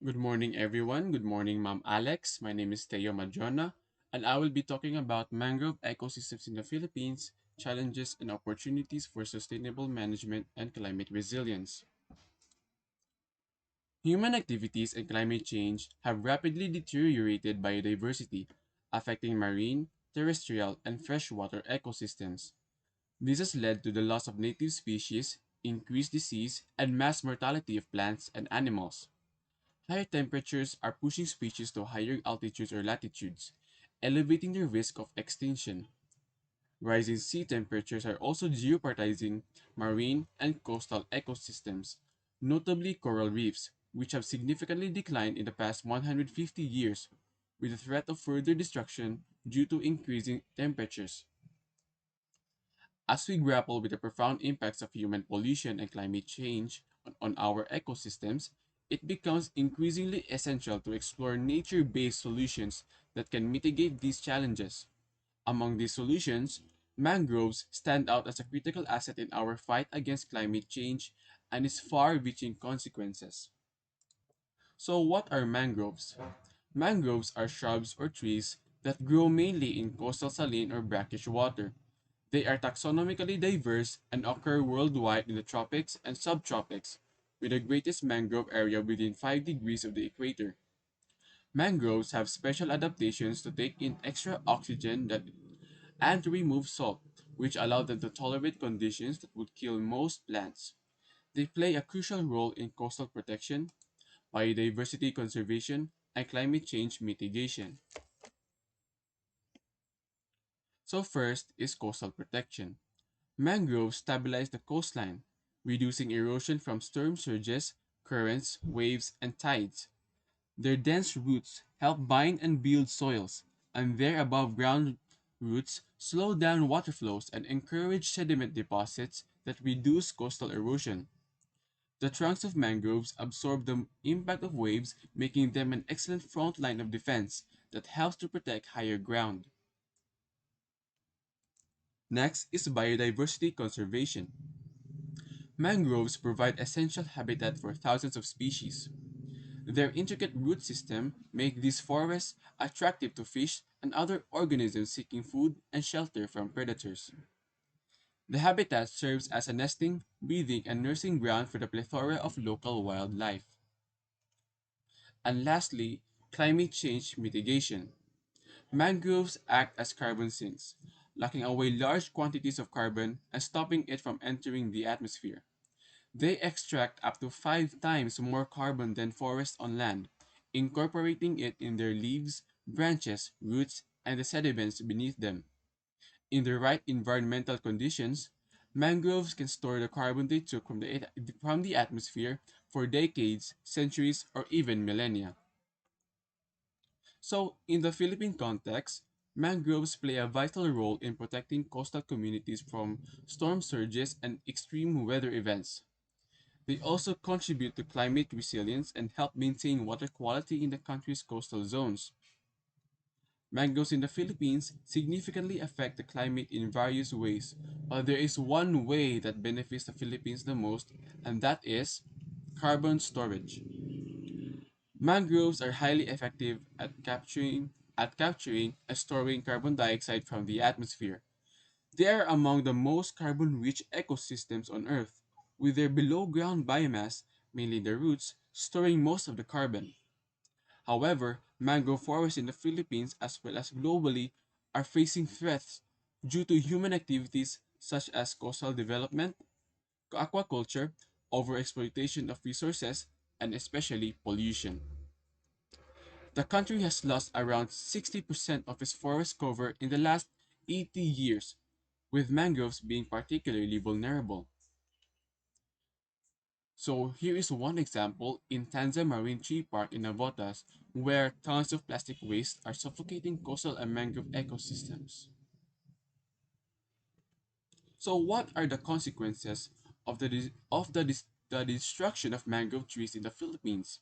Good morning, everyone. Good morning, Ma'am Alex. My name is Teo Madrona, and I will be talking about mangrove ecosystems in the Philippines, challenges and opportunities for sustainable management and climate resilience. Human activities and climate change have rapidly deteriorated biodiversity, affecting marine, terrestrial, and freshwater ecosystems. This has led to the loss of native species, increased disease, and mass mortality of plants and animals. Higher temperatures are pushing species to higher altitudes or latitudes, elevating the risk of extinction. Rising sea temperatures are also jeopardizing marine and coastal ecosystems, notably coral reefs, which have significantly declined in the past 150 years, with the threat of further destruction due to increasing temperatures. As we grapple with the profound impacts of human pollution and climate change on our ecosystems, it becomes increasingly essential to explore nature based solutions that can mitigate these challenges. Among these solutions, mangroves stand out as a critical asset in our fight against climate change and its far reaching consequences. So, what are mangroves? Mangroves are shrubs or trees that grow mainly in coastal saline or brackish water. They are taxonomically diverse and occur worldwide in the tropics and subtropics, with the greatest mangrove area within 5 degrees of the equator. Mangroves have special adaptations to take in extra oxygen and to remove salt, which allow them to tolerate conditions that would kill most plants. They play a crucial role in coastal protection, biodiversity conservation, and climate change mitigation. So first is coastal protection. Mangroves stabilize the coastline, reducing erosion from storm surges, currents, waves, and tides. Their dense roots help bind and build soils, and their above ground roots slow down water flows and encourage sediment deposits that reduce coastal erosion. The trunks of mangroves absorb the impact of waves, making them an excellent front line of defense that helps to protect higher ground. Next is biodiversity conservation. Mangroves provide essential habitat for thousands of species. Their intricate root system make these forests attractive to fish and other organisms seeking food and shelter from predators. The habitat serves as a nesting, breeding, and nursing ground for the plethora of local wildlife. And lastly, climate change mitigation. Mangroves act as carbon sinks, locking away large quantities of carbon and stopping it from entering the atmosphere. They extract up to 5 times more carbon than forests on land, incorporating it in their leaves, branches, roots, and the sediments beneath them. In the right environmental conditions, mangroves can store the carbon they took from the atmosphere for decades, centuries, or even millennia. So, in the Philippine context, mangroves play a vital role in protecting coastal communities from storm surges and extreme weather events. They also contribute to climate resilience and help maintain water quality in the country's coastal zones. Mangroves in the Philippines significantly affect the climate in various ways, but there is one way that benefits the Philippines the most, and that is carbon storage. Mangroves are highly effective at capturing and storing carbon dioxide from the atmosphere. They are among the most carbon-rich ecosystems on Earth, with their below-ground biomass, mainly the roots, storing most of the carbon. However, mangrove forests in the Philippines as well as globally are facing threats due to human activities such as coastal development, aquaculture, overexploitation of resources, and especially pollution. The country has lost around 60% of its forest cover in the last 80 years, with mangroves being particularly vulnerable. So here is one example in Tanza Marine Tree Park in Navotas, where tons of plastic waste are suffocating coastal and mangrove ecosystems. So what are the consequences of the destruction of mangrove trees in the Philippines?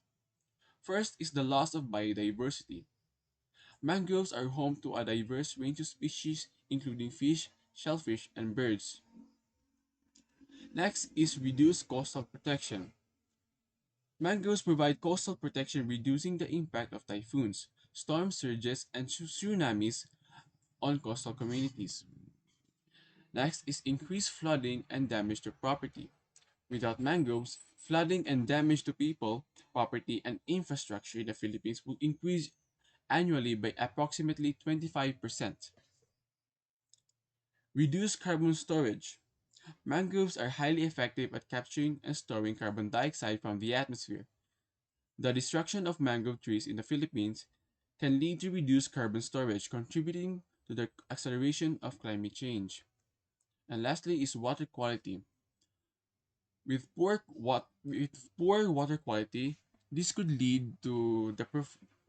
First is the loss of biodiversity. Mangroves are home to a diverse range of species, including fish, shellfish, and birds. Next is reduced coastal protection. Mangroves provide coastal protection, reducing the impact of typhoons, storm surges, and tsunamis on coastal communities. Next is increased flooding and damage to property. Without mangroves, flooding and damage to people, property, and infrastructure in the Philippines will increase annually by approximately 25%. Reduce carbon storage. Mangroves are highly effective at capturing and storing carbon dioxide from the atmosphere. The destruction of mangrove trees in the Philippines can lead to reduced carbon storage, contributing to the acceleration of climate change. And lastly is water quality. With poor water quality, this could lead to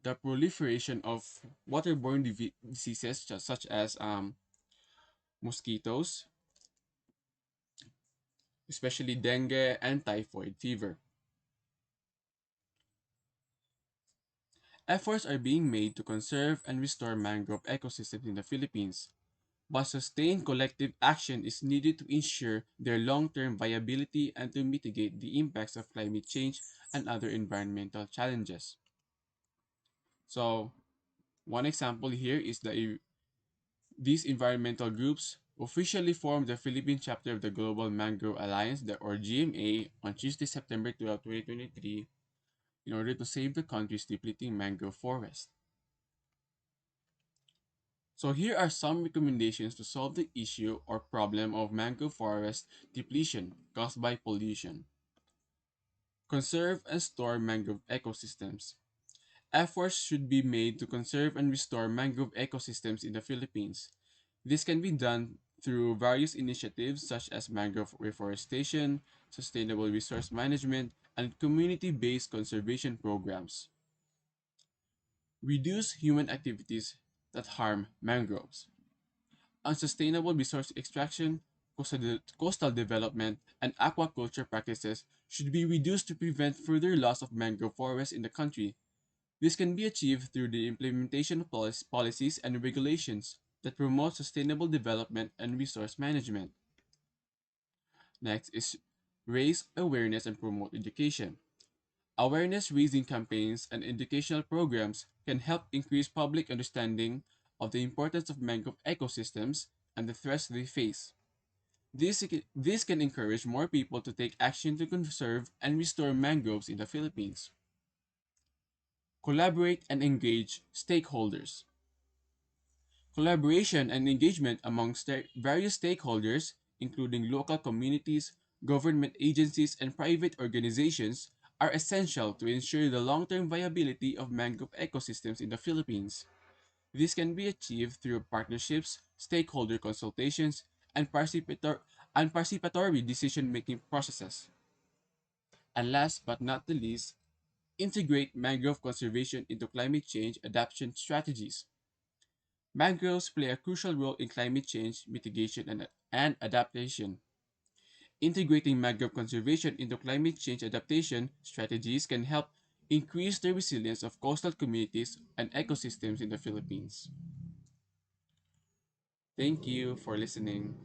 the proliferation of waterborne diseases such as mosquitoes, especially dengue and typhoid fever. Efforts are being made to conserve and restore mangrove ecosystems in the Philippines, but sustained collective action is needed to ensure their long-term viability and to mitigate the impacts of climate change and other environmental challenges. So, one example here is these environmental groups officially formed the Philippine chapter of the Global Mangrove Alliance, or GMA, on Tuesday, September 12, 2023, in order to save the country's depleting mangrove forest. So here are some recommendations to solve the issue or problem of mangrove forest depletion caused by pollution. Conserve and store mangrove ecosystems. Efforts should be made to conserve and restore mangrove ecosystems in the Philippines. This can be done through various initiatives such as mangrove reforestation, sustainable resource management, and community-based conservation programs. Reduce human activities that harm mangroves. Unsustainable resource extraction, coastal development, and aquaculture practices should be reduced to prevent further loss of mangrove forests in the country. This can be achieved through the implementation of policies and regulations that promote sustainable development and resource management. Next is raise awareness and promote education. Awareness raising campaigns and educational programs can help increase public understanding of the importance of mangrove ecosystems and the threats they face. This can encourage more people to take action to conserve and restore mangroves in the Philippines. Collaborate and engage stakeholders. Collaboration and engagement among various stakeholders, including local communities, government agencies, and private organizations, are essential to ensure the long-term viability of mangrove ecosystems in the Philippines. This can be achieved through partnerships, stakeholder consultations, and participatory decision-making processes. And last but not the least, integrate mangrove conservation into climate change adaptation strategies. Mangroves play a crucial role in climate change mitigation and adaptation. Integrating mangrove conservation into climate change adaptation strategies can help increase the resilience of coastal communities and ecosystems in the Philippines. Thank you for listening.